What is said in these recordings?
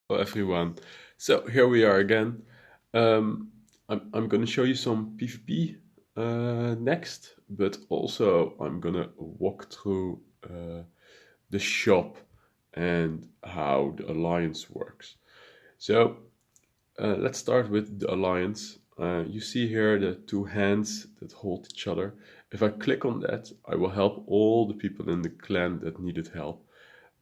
Hello everyone. So here we are again. I'm gonna show you some PvP next, but also I'm gonna walk through the shop and how the alliance works. So let's start with the alliance. You see here the two hands that hold each other. If I click on that, I will help all the people in the clan that needed help.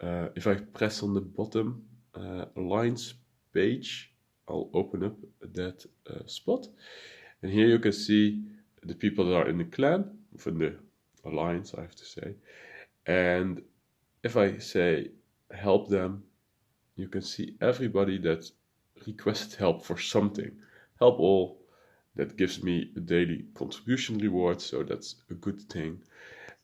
If I press on the bottom alliance page, I'll open up that spot. And here you can see the people that are in the clan, from the alliance, I have to say. And if I say help them, you can see everybody that requested help for something. Help all, that gives me a daily contribution reward, so that's a good thing.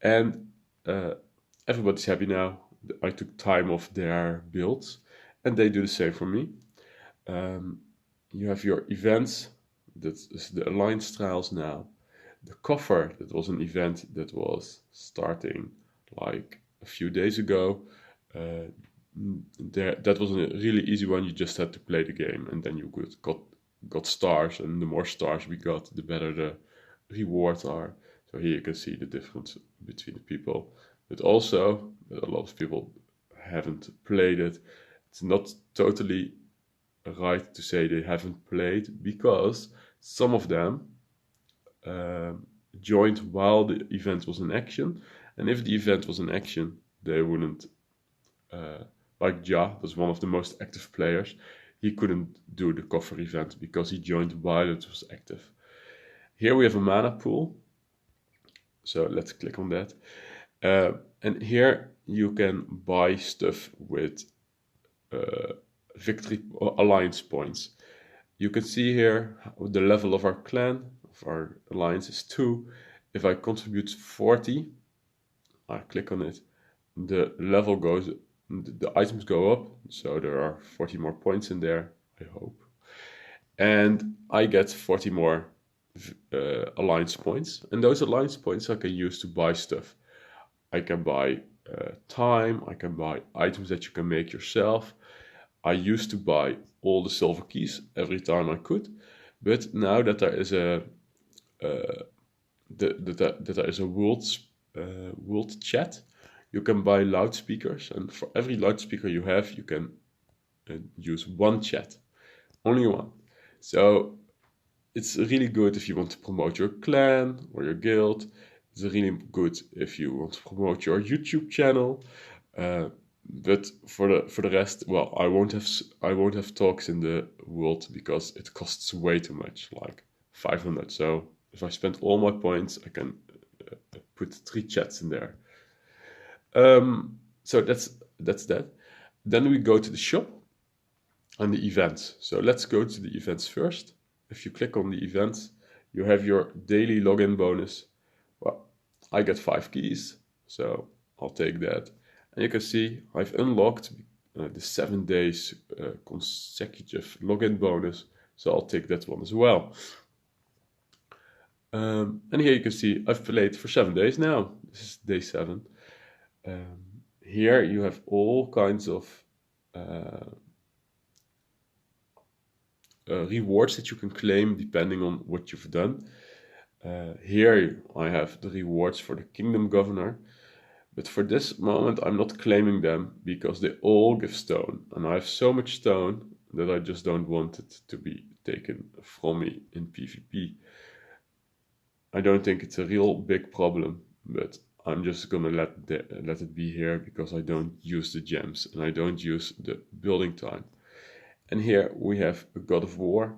And uh, everybody's happy now. I took time off their builds, and they do the same for me. Um, you have your events, that is the alliance trials now. The cover, that was an event that was starting like a few days ago. Uh, that was a really easy one. You just had to play the game, and then you got stars, and the more stars we got, the better the rewards are. So here you can see the difference between the people. But also, a lot of people haven't played it. It's not totally right to say they haven't played, because some of them joined while the event was in action. And if the event was in action, they wouldn't. Like Ja was one of the most active players. He couldn't do the cover event because he joined while it was active. Here we have a mana pool. So let's click on that. And here you can buy stuff with victory alliance points. You can see here the level of our clan, of our alliance is 2. If I contribute 40, I click on it, the level goes, the items go up, so there are 40 more points in there, I hope. And I get 40 more alliance points, and those alliance points I can use to buy stuff. I can buy time, I can buy items that you can make yourself. I used to buy all the silver keys every time I could, but now that there is a that there is a world chat, you can buy loudspeakers, and for every loudspeaker you have, you can use one chat, only one. So it's really good if you want to promote your clan or your guild. It's really good if you want to promote your YouTube channel. But for the rest, well, I won't have talks in the world because it costs way too much, like 500. So if I spend all my points, I can put 3 chats in there. So that's that. Then we go to the shop and the events. So let's go to the events first. If you click on the events, you have your daily login bonus. Well, I get 5 keys, so I'll take that. And you can see I've unlocked the 7 days consecutive login bonus, so I'll take that one as well. And here you can see I've played for 7 days now. This is day 7. Here you have all kinds of rewards that you can claim depending on what you've done. Here I have the rewards for the Kingdom Governor, but for this moment I'm not claiming them because they all give stone, and I have so much stone that I just don't want it to be taken from me in PvP. I don't think it's a real big problem, but I'm just gonna let it be here because I don't use the gems and I don't use the building time. And here we have a God of War.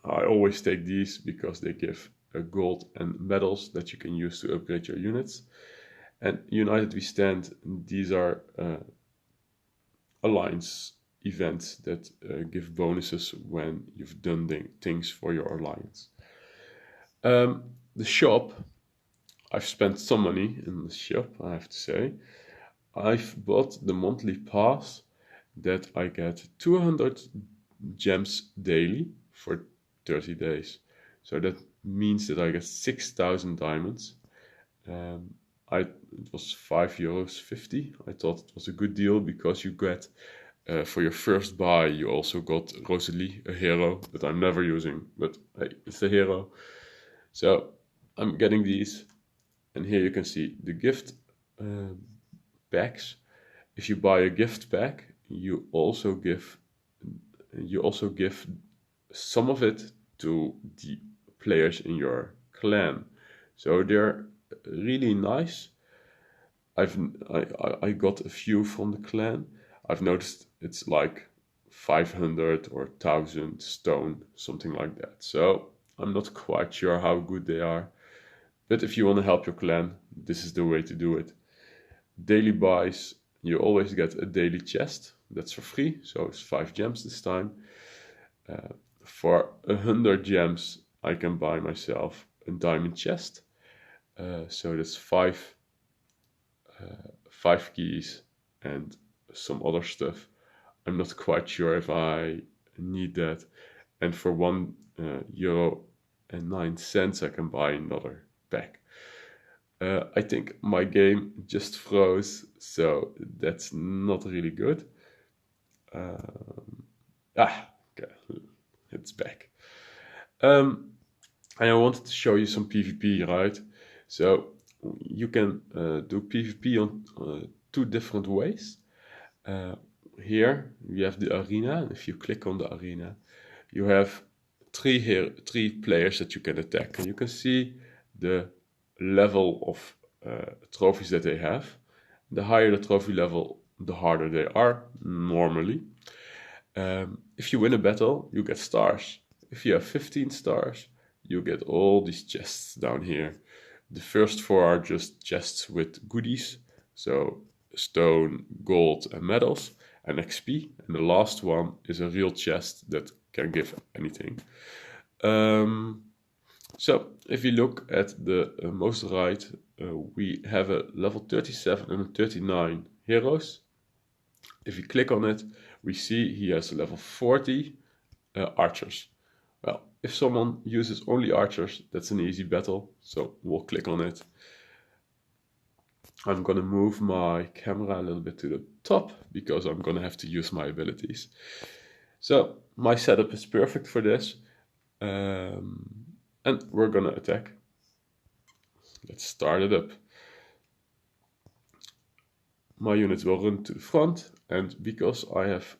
I always take these because they give gold and medals that you can use to upgrade your units. And United We Stand, these are alliance events that give bonuses when you've done things for your alliance. The shop, I've spent some money in the shop, I have to say. I've bought the monthly pass that I get 200 gems daily for 30 days. So that means that I get 6,000 diamonds. it was €5.50. I thought it was a good deal because you get for your first buy you also got Rosalie, a hero that I'm never using, but hey, it's a hero. So I'm getting these, and here you can see the gift packs. If you buy a gift pack, you also give some of it to the players in your clan. So they're really nice. I got a few from the clan. I've noticed it's like 500 or 1,000 stone, something like that. So I'm not quite sure how good they are. But if you want to help your clan, this is the way to do it. Daily buys, you always get a daily chest. That's for free, so it's 5 gems this time. For 100 gems, I can buy myself a diamond chest. So that's 5 keys and some other stuff. I'm not quite sure if I need that. And for €1.09, I can buy another pack. I think my game just froze, so that's not really good. Okay, it's back. And I wanted to show you some PvP, right? So you can do PvP on 2 different ways. Here we have the arena. If you click on the arena, you have 3 players that you can attack, and you can see the level of trophies that they have. The higher the trophy level, the harder they are normally. If you win a battle, you get stars. If you have 15 stars, you get all these chests down here. The first 4 are just chests with goodies, so stone, gold and medals and XP, and the last one is a real chest that can give anything. So if you look at the most right, we have a level 37 and a 39 heroes. If you click on it, we see he has a level 40 archers. Well, if someone uses only archers, that's an easy battle, so we'll click on it. I'm gonna move my camera a little bit to the top because I'm gonna have to use my abilities. So my setup is perfect for this, and we're gonna attack. Let's start it up. My units will run to the front, and because I have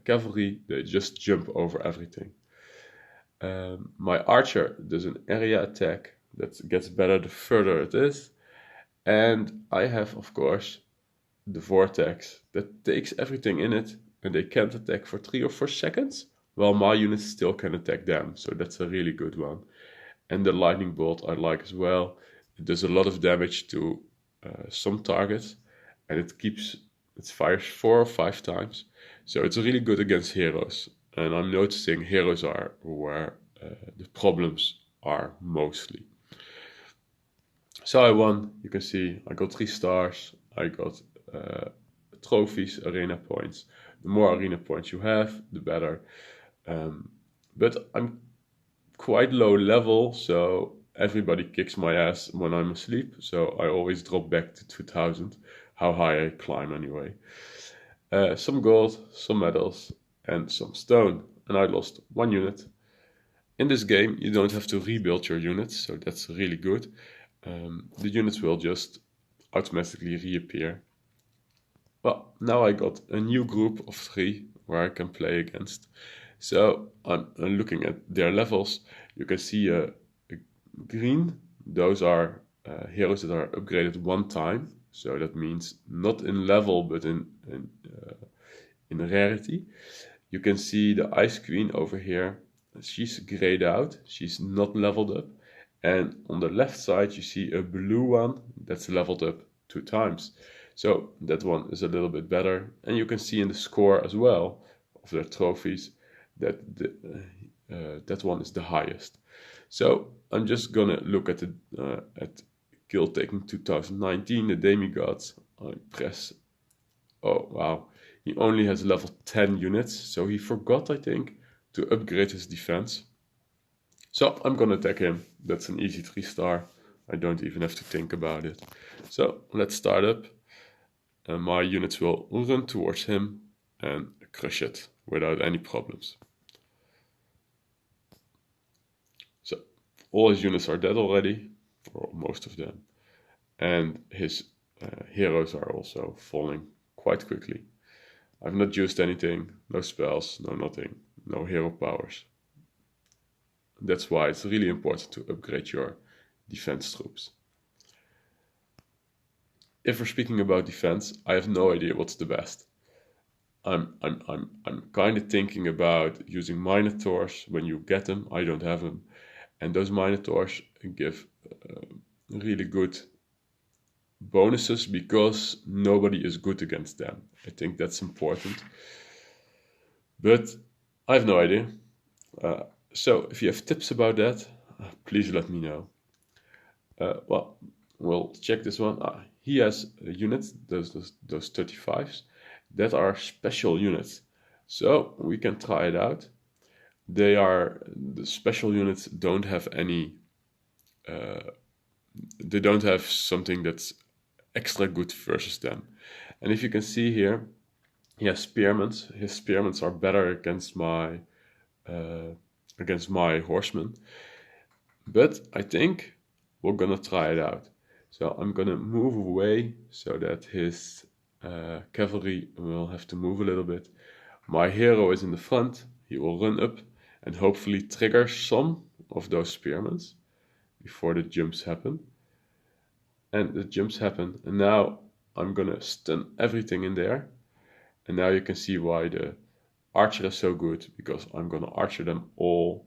cavalry, they just jump over everything. My archer does an area attack that gets better the further it is, and I have, of course, the vortex that takes everything in it, and they can't attack for 3 or 4 seconds, while my units still can attack them, so that's a really good one. And the lightning bolt I like as well. It does a lot of damage to some targets, and it fires 4 or 5 times, so it's really good against heroes. And I'm noticing heroes are where the problems are mostly. So I won. You can see I got 3 stars. I got trophies, arena points. The more arena points you have, the better. But I'm quite low level, so everybody kicks my ass when I'm asleep. So I always drop back to 2000, how high I climb anyway. Some gold, some medals, and some stone. And I lost 1 unit. In this game, you don't have to rebuild your units, so that's really good. The units will just automatically reappear. Well, now I got a new group of 3 where I can play against. So I'm looking at their levels. You can see green. Those are heroes that are upgraded 1 time. So that means not in level, but in rarity. You can see the Ice Queen over here. She's grayed out. She's not leveled up. And on the left side, you see a blue one that's leveled up 2 times. So that one is a little bit better. And you can see in the score as well of their trophies that that one is the highest. So I'm just gonna look at Guild Taking 2019, the demigods. I press. Oh wow, he only has level 10 units, so he forgot, I think, to upgrade his defense. So I'm gonna attack him. That's an easy 3-star. I don't even have to think about it. So let's start up. My units will run towards him and crush it without any problems. So all his units are dead already, or most of them, and his heroes are also falling quite quickly. I've not used anything, no spells, no nothing, no hero powers. That's why it's really important to upgrade your defense troops. If we're speaking about defense, I have no idea what's the best. I'm kind of thinking about using Minotaurs when you get them. I don't have them, and those Minotaurs give really good bonuses because nobody is good against them. I think that's important, but I have no idea. So if you have tips about that, please let me know. Well, we'll check this one. He has units, those 35s, that are special units. So we can try it out. The special units don't have any, they don't have something that's extra good versus them. And if you can see here, he has spearments. His spearments are better against my horsemen. But I think we're gonna try it out. So I'm gonna move away so that his cavalry will have to move a little bit. My hero is in the front. He will run up and hopefully trigger some of those spearments before the jumps happen. And the jumps happen, and now I'm gonna stun everything in there. And now you can see why the archer is so good, because I'm gonna archer them all.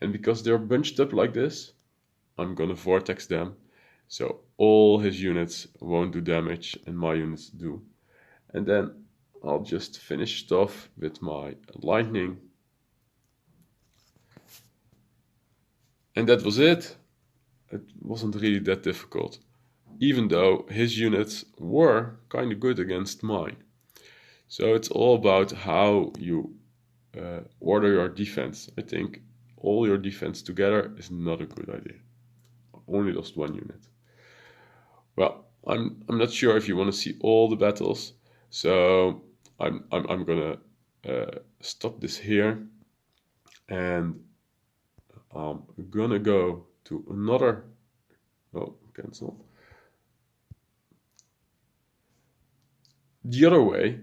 And because they're bunched up like this, I'm gonna vortex them. So all his units won't do damage and my units do. And then I'll just finish it off with my lightning. And that was it. It wasn't really that difficult, even though his units were kind of good against mine. So it's all about how you order your defense. I think all your defense together is not a good idea. I only lost one unit. Well, I'm not sure if you want to see all the battles, so I'm gonna stop this here, and I'm gonna go to another. Oh, cancel. The other way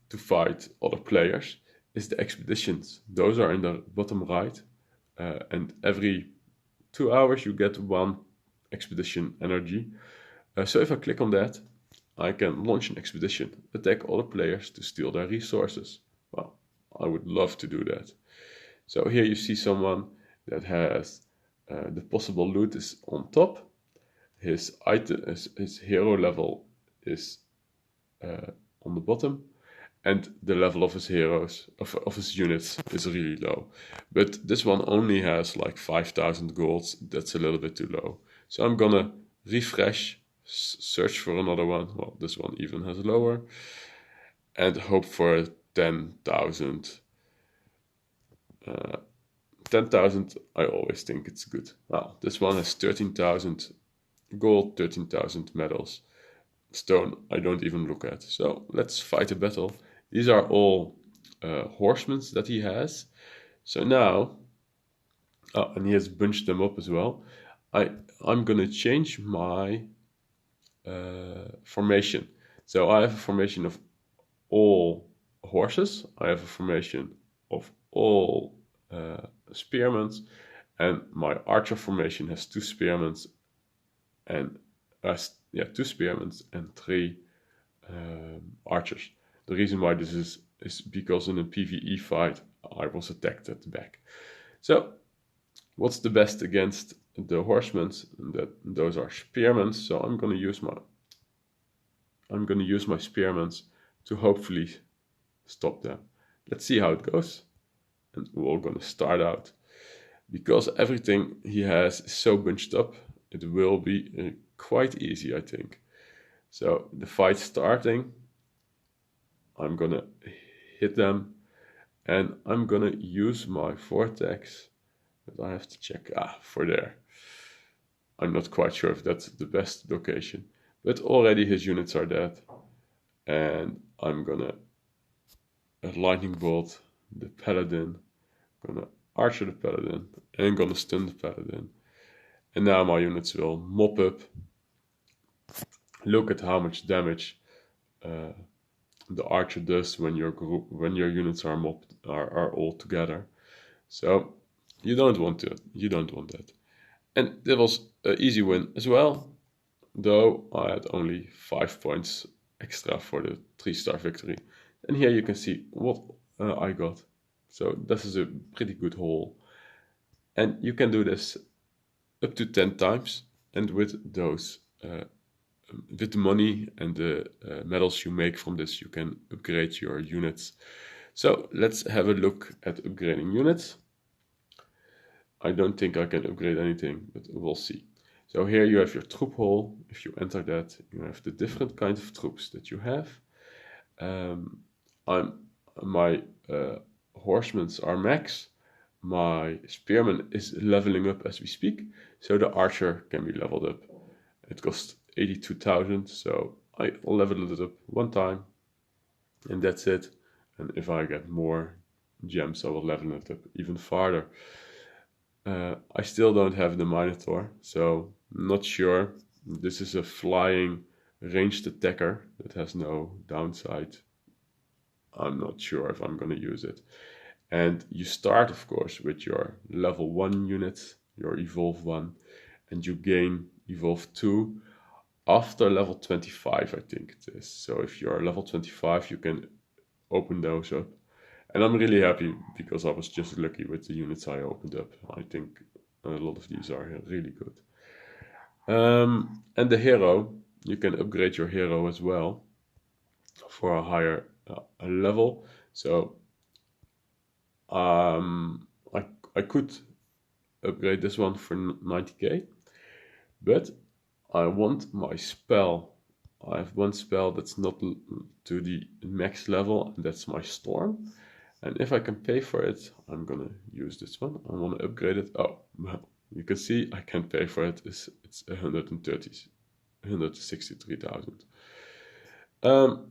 to fight other players is the expeditions. Those are in the bottom right, and every 2 hours you get one expedition energy. So if I click on that, I can launch an expedition, attack other players to steal their resources. Well, I would love to do that. So here you see someone that has the possible loot is on top. His hero level is on the bottom, and the level of his heroes, of his units, is really low. But this one only has like 5,000 golds. That's a little bit too low. So I'm gonna refresh, search for another one. Well, this one even has lower, and hope for 10,000. 10,000, I always think it's good. Well, this one has 13,000 gold, 13,000 medals. Stone, I don't even look at. So let's fight a battle. These are all horsemen that he has. So now, and he has bunched them up as well. I'm gonna change my formation. So I have a formation of all horses. I have a formation of all spearmen, and my archer formation has 2 spearmen and 2 spearmen and 3 archers. The reason why this is because in a PvE fight I was attacked at the back. So what's the best against the horsemen? Those are spearmen. So I'm going to use my spearmen to hopefully stop them. Let's see how it goes. And we're all going to start out. Because everything he has is so bunched up, it will be quite easy, I think. So the fight's starting. I'm gonna hit them, and I'm gonna use my vortex, but I have to check for there. I'm not quite sure if that's the best location, but already his units are dead. And I'm gonna lightning bolt the paladin, gonna archer the paladin, and gonna stun the paladin. And now my units will mop up. Look at how much damage the archer does when your units are mopped are all together. So you don't want that. And that was an easy win as well, though I had only 5 points extra for the 3-star victory. And here you can see what I got. So this is a pretty good haul. And you can do this up to 10 times. And with those, with the money and the medals you make from this, you can upgrade your units. So let's have a look at upgrading units. I don't think I can upgrade anything, but we'll see. So here you have your troop hall. If you enter that, you have the different kinds of troops that you have. My horsemen are max. My spearman is leveling up as we speak, so the archer can be leveled up. It costs 82,000, so I leveled it up one time, and that's it. And if I get more gems, I will level it up even farther. I still don't have the Minotaur, so not sure. This is a flying ranged attacker that has no downside. I'm not sure if I'm going to use it. And you start, of course, with your level 1 units, your evolve 1, and you gain evolve 2 after level 25, I think it is. So if you're level 25, you can open those up. And I'm really happy because I was just lucky with the units I opened up. I think a lot of these are really good. And the hero, you can upgrade your hero as well for a higher level. So I could upgrade this one for 90k, but I want my spell. I have one spell that's not to the max level, and that's my storm. And if I can pay for it, I'm gonna use this one. I want to upgrade it. Oh, well, you can see I can't pay for it. It's 163,000.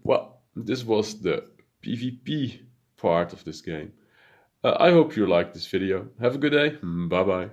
Well, this was the PvP part of this game. I hope you liked this video. Have a good day. Bye bye.